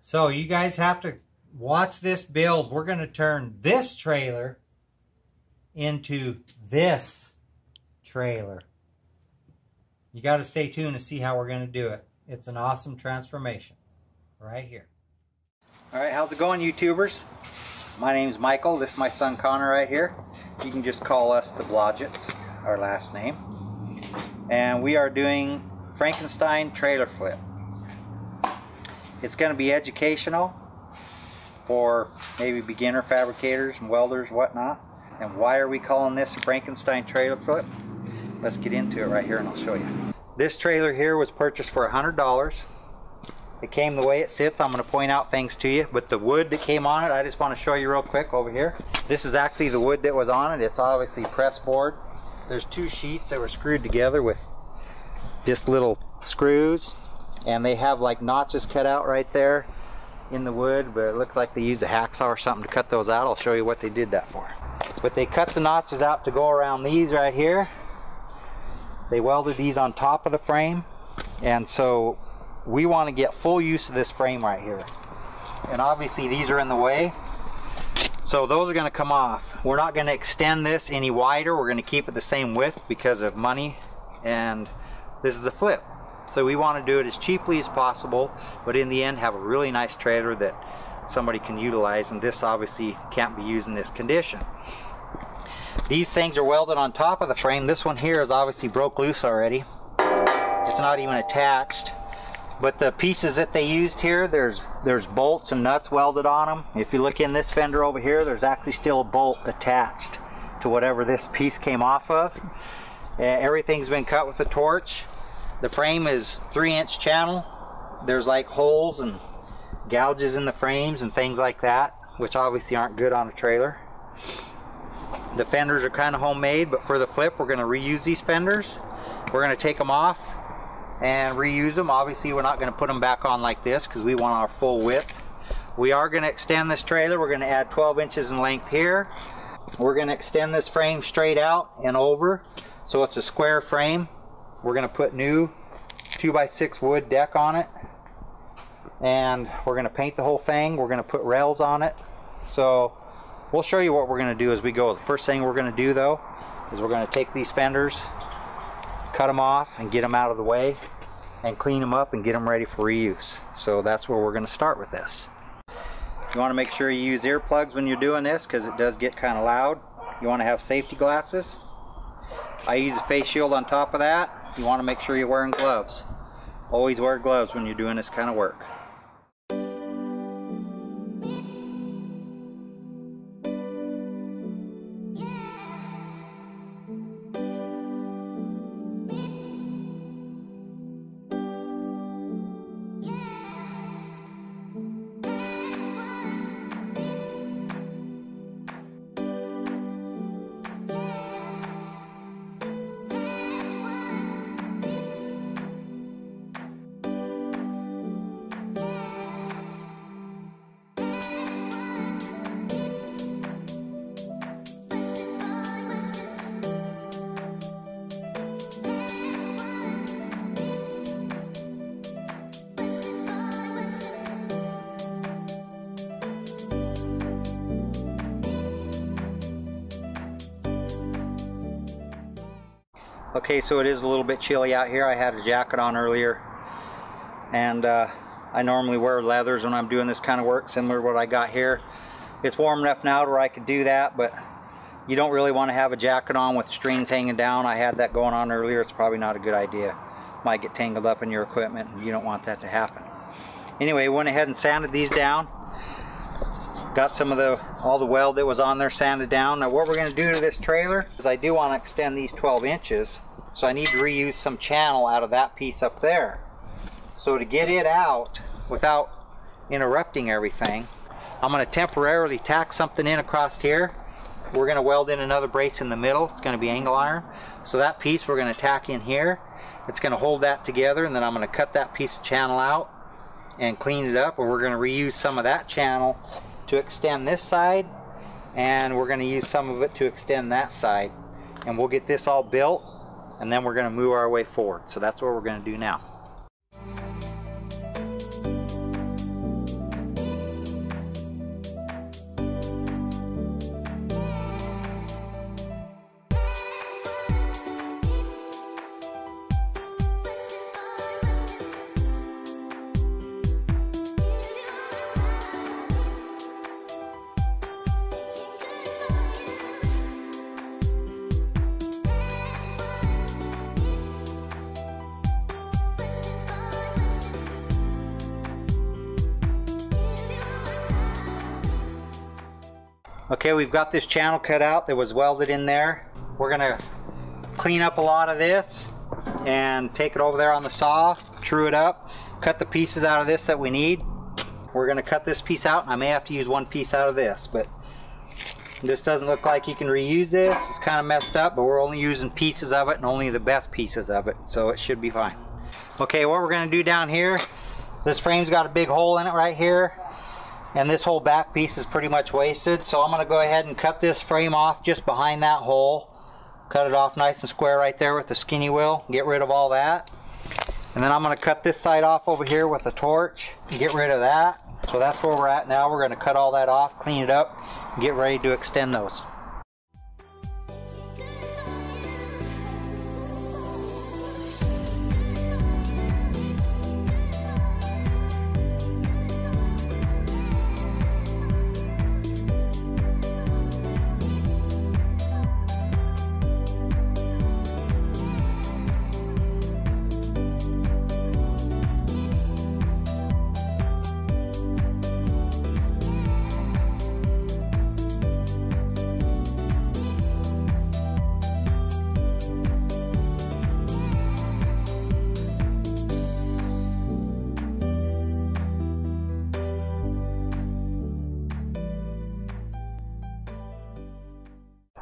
So you guys have to watch this build. We're going to turn this trailer into this trailer. You got to stay tuned to see how we're going to do it. It's an awesome transformation right here. All right, how's it going, YouTubers? My name's Michael. This is my son Connor right here. You can just call us the Blodgetts, our last name. And we are doing Frankenstein Trailer Flip. It's going to be educational for maybe beginner fabricators and welders, whatnot. And why are we calling this Frankenstein Trailer Flip? Let's get into it right here and I'll show you. This trailer here was purchased for $100. It came the way it sits. I'm going to point out things to you, but the wood that came on it, I just want to show you real quick over here. This is actually the wood that was on it. It's obviously press board. There's two sheets that were screwed together with just little screws, and they have like notches cut out right there in the wood, but it looks like they used a hacksaw or something to cut those out. I'll show you what they did that for. But they cut the notches out to go around these right here. They welded these on top of the frame, and so we want to get full use of this frame right here. And obviously these are in the way, so those are going to come off. We're not going to extend this any wider. We're going to keep it the same width because of money, and this is a flip. So we want to do it as cheaply as possible, but in the end have a really nice trailer that somebody can utilize, and this obviously can't be used in this condition. These things are welded on top of the frame. This one here is obviously broke loose already. It's not even attached. But the pieces that they used here, there's bolts and nuts welded on them. If you look in this fender over here, there's actually still a bolt attached to whatever this piece came off of. Everything's been cut with a torch. The frame is 3-inch channel. There's like holes and gouges in the frames and things like that, which obviously aren't good on a trailer. The fenders are kind of homemade, but for the flip we're going to reuse these fenders. We're going to take them off and reuse them. Obviously we're not going to put them back on like this because we want our full width. We are going to extend this trailer. We're going to add 12 inches in length here. We're going to extend this frame straight out and over so it's a square frame. We're going to put new 2x6 wood deck on it, and we're going to paint the whole thing. We're going to put rails on it. So we'll show you what we're going to do as we go. The first thing we're going to do though is we're going to take these fenders, cut them off and get them out of the way, and clean them up and get them ready for reuse. So that's where we're going to start with this. You want to make sure you use earplugs when you're doing this because it does get kind of loud. You want to have safety glasses. I use a face shield on top of that. You want to make sure you're wearing gloves. Always wear gloves when you're doing this kind of work. Okay, so it is a little bit chilly out here. I had a jacket on earlier, and I normally wear leathers when I'm doing this kind of work, similar to what I got here. It's warm enough now to where I could do that, but you don't really want to have a jacket on with strings hanging down. I had that going on earlier. It's probably not a good idea. Might get tangled up in your equipment, and you don't want that to happen. Anyway, went ahead and sanded these down. Got some of all the weld that was on there sanded down. Now what we're going to do to this trailer is I do want to extend these 12 inches, so I need to reuse some channel out of that piece up there. So to get it out without interrupting everything, I'm going to temporarily tack something in across here. We're going to weld in another brace in the middle. It's going to be angle iron. So that piece we're going to tack in here. It's going to hold that together, and then I'm going to cut that piece of channel out and clean it up, and we're going to reuse some of that channel to extend this side, and we're going to use some of it to extend that side, and we'll get this all built, and then we're going to move our way forward. So that's what we're going to do now. Okay, we've got this channel cut out that was welded in there. We're gonna clean up a lot of this and take it over there on the saw, true it up, cut the pieces out of this that we need. We're gonna cut this piece out, and I may have to use one piece out of this, but this doesn't look like you can reuse this. It's kind of messed up, but we're only using pieces of it and only the best pieces of it, so it should be fine. Okay, what we're gonna do down here, this frame's got a big hole in it right here, and this whole back piece is pretty much wasted, so I'm gonna go ahead and cut this frame off just behind that hole. Cut it off nice and square right there with the skinny wheel, get rid of all that. And then I'm gonna cut this side off over here with a torch and get rid of that. So that's where we're at now. We're gonna cut all that off, clean it up, and get ready to extend those.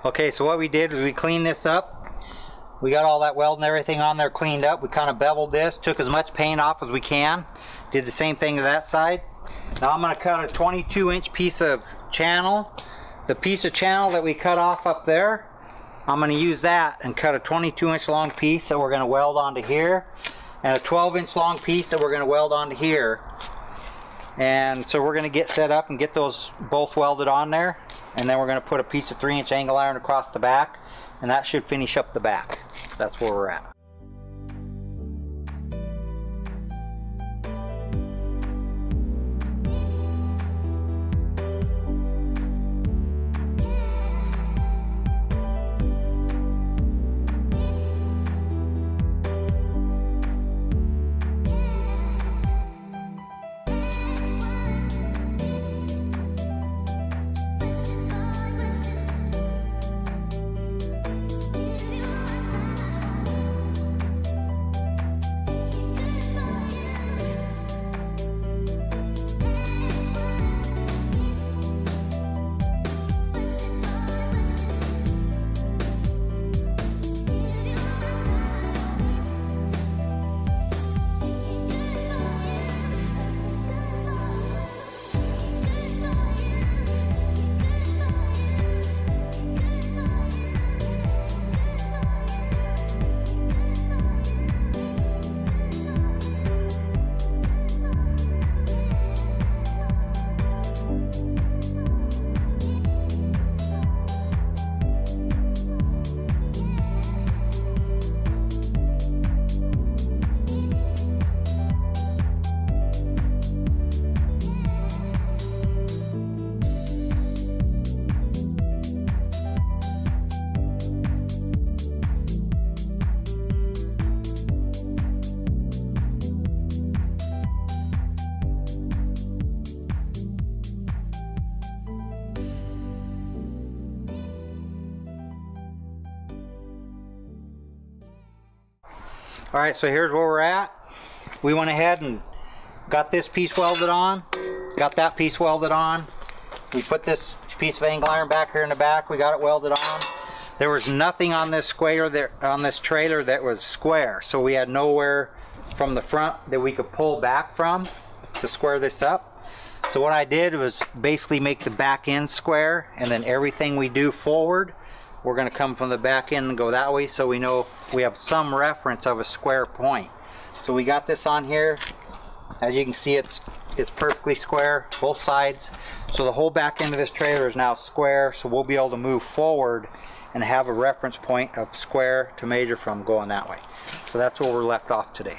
Okay, so what we did was we cleaned this up. We got all that weld and everything on there cleaned up. We kind of beveled this, took as much paint off as we can. Did the same thing to that side. Now I'm going to cut a 22-inch piece of channel. The piece of channel that we cut off up there, I'm going to use that and cut a 22-inch long piece that we're going to weld onto here, and a 12-inch long piece that we're going to weld onto here. And so we're going to get set up and get those both welded on there, and then we're going to put a piece of 3-inch angle iron across the back, and that should finish up the back. That's where we're at. Alright, so here's where we're at. We went ahead and got this piece welded on, got that piece welded on. We put this piece of angle iron back here in the back, we got it welded on. There was nothing on this square there, on this trailer, that was square, so we had nowhere from the front that we could pull back from to square this up. So what I did was basically make the back end square, and then everything we do forward, we're going to come from the back end and go that way, so we know we have some reference of a square point. So we got this on here. As you can see, it's perfectly square, both sides. So the whole back end of this trailer is now square, so we'll be able to move forward and have a reference point of square to measure from going that way. So that's where we're left off today.